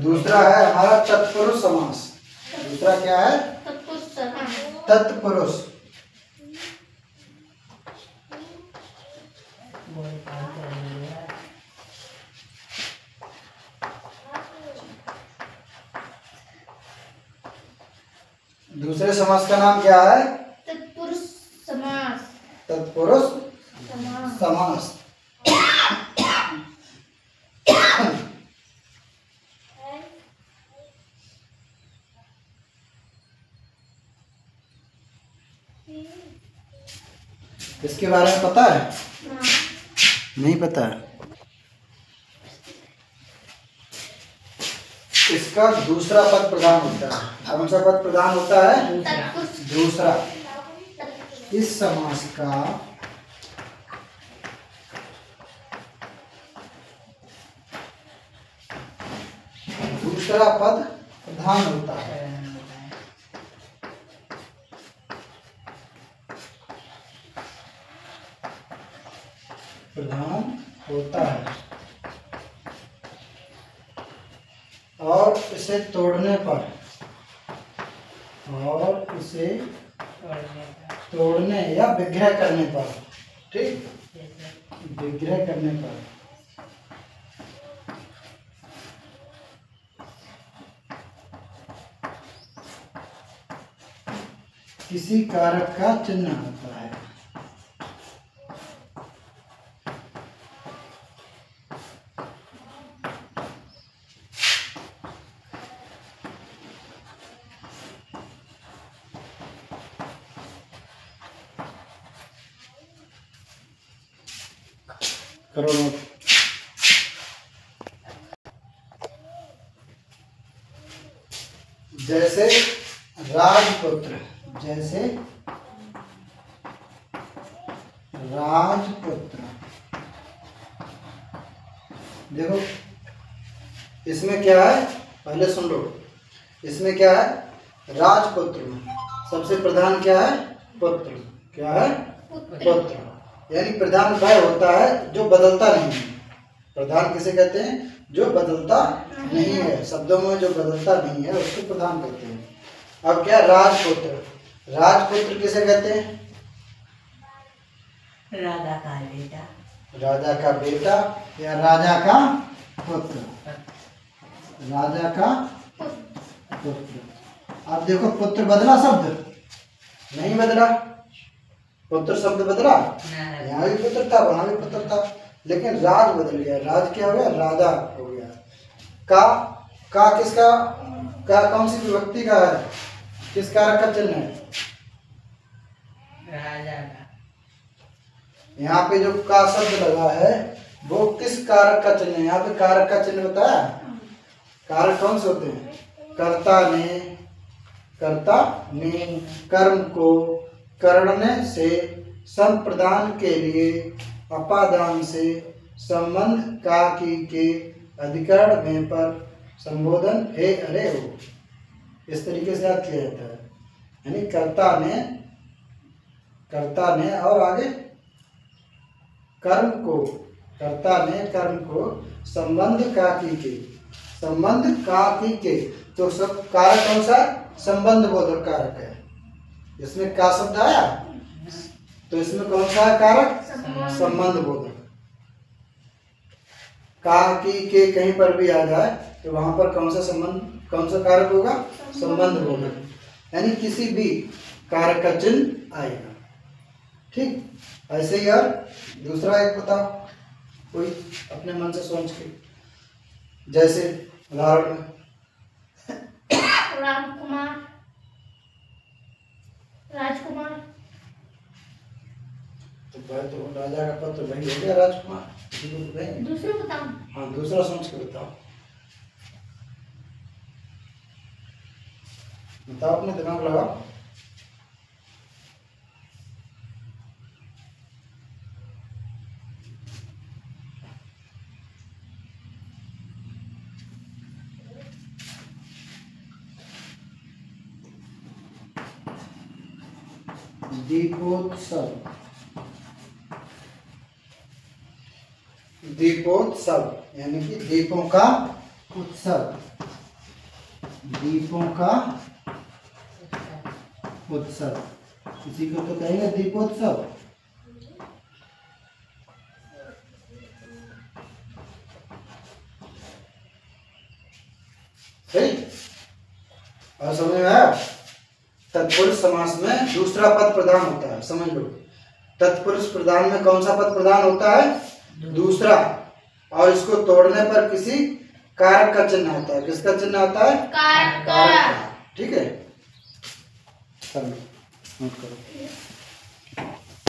दूसरा है हमारा तत्पुरुष समास। दूसरा क्या है? तत्पुरुष। दूसरे समास का नाम क्या है? तत्पुरुष समास। तत्पुरुष समास। इसके बारे में पता है? नहीं पता है। इसका दूसरा पद प्रधान होता है। कौन सा पद प्रधान होता है? दूसरा। इस समास का दूसरा पद प्रधान होता है। प्रधान होता है और इसे तोड़ने पर तोड़ने या विग्रह करने पर, ठीक, विग्रह करने पर किसी कारक का चिन्ह होता है। करो नोट। जैसे राजपुत्र, जैसे राजपुत्र। देखो इसमें क्या है, पहले सुन लो। इसमें क्या है? राजपुत्र में सबसे प्रधान क्या है? पुत्र। क्या है? पुत्र। यानी प्रधान वह होता है जो बदलता नहीं है। प्रधान किसे कहते हैं? जो बदलता नहीं है। शब्दों में जो बदलता नहीं है उसको प्रधान कहते हैं। अब क्या? राजपुत्र। राजपुत्र किसे कहते हैं? राजा का बेटा। राजा का बेटा या राजा का पुत्र। राजा का पुत्र। अब देखो पुत्र बदला शब्द? नहीं बदला। पुत्र शब्द बदला? यहाँ भी पुत्र था, वहां भी पुत्र था, लेकिन राज बदल गया। राज क्या हो गया? राजा हो गया। का किसका? का कौन सी विभक्ति का है? किस कारक का चिन्ह है? राजा का। यहाँ पे जो का शब्द लगा है वो किस कारक का चिन्ह है? यहाँ पे कारक का चिन्ह बताया। कारक कौन से होते हैं? कर्ता ने कर्म को करने से संप्रदान के लिए अपादान से संबंध का की के अधिकरण में पर संबोधन हे अरे हो। इस तरीके से याद किया जाता है। यानी कर्ता ने और आगे कर्म को, कर्ता ने कर्म को संबंध का की के, संबंध का की के। तो सब कारक कौन सा? संबंध बोधक कारक है। इसमें का शब्द आया तो इसमें कौन सा है कारक? संबंध बोधक। का की के कहीं पर भी आ जाए तो वहां पर कौन सा संबंध, कौन सा कारक होगा? संबंध बोधक। यानी किसी भी कारक का चिन्ह आएगा। ठीक, ऐसे ही यार दूसरा एक बताओ कोई अपने मन से सोच के। जैसे उदाहरण में रामकुमार, राजकुमार। तो राजा का पत्र वही हो गया राजकुमार। दूसरा बताओ। हाँ दूसरा सोच के बताओ। बताओ, अपने दिमाग लगाओ। दीपोत्सव, दीपोत्सव दीपोत्सव, यानी कि दीपों का उत्सव, दीपों का उत्सव, इसी को तो कहेंगे दीपोत्सव। सही, और समझ में आया। तत्पुरुष समास में दूसरा पद प्रधान होता है, समझ लो। तत्पुरुष प्रधान में कौन सा पद प्रधान होता है? दूसरा। और इसको तोड़ने पर किसी कारक का चिन्ह आता है। किसका चिन्ह आता है? कारक कारक का। ठीक है, चलो नोट करो।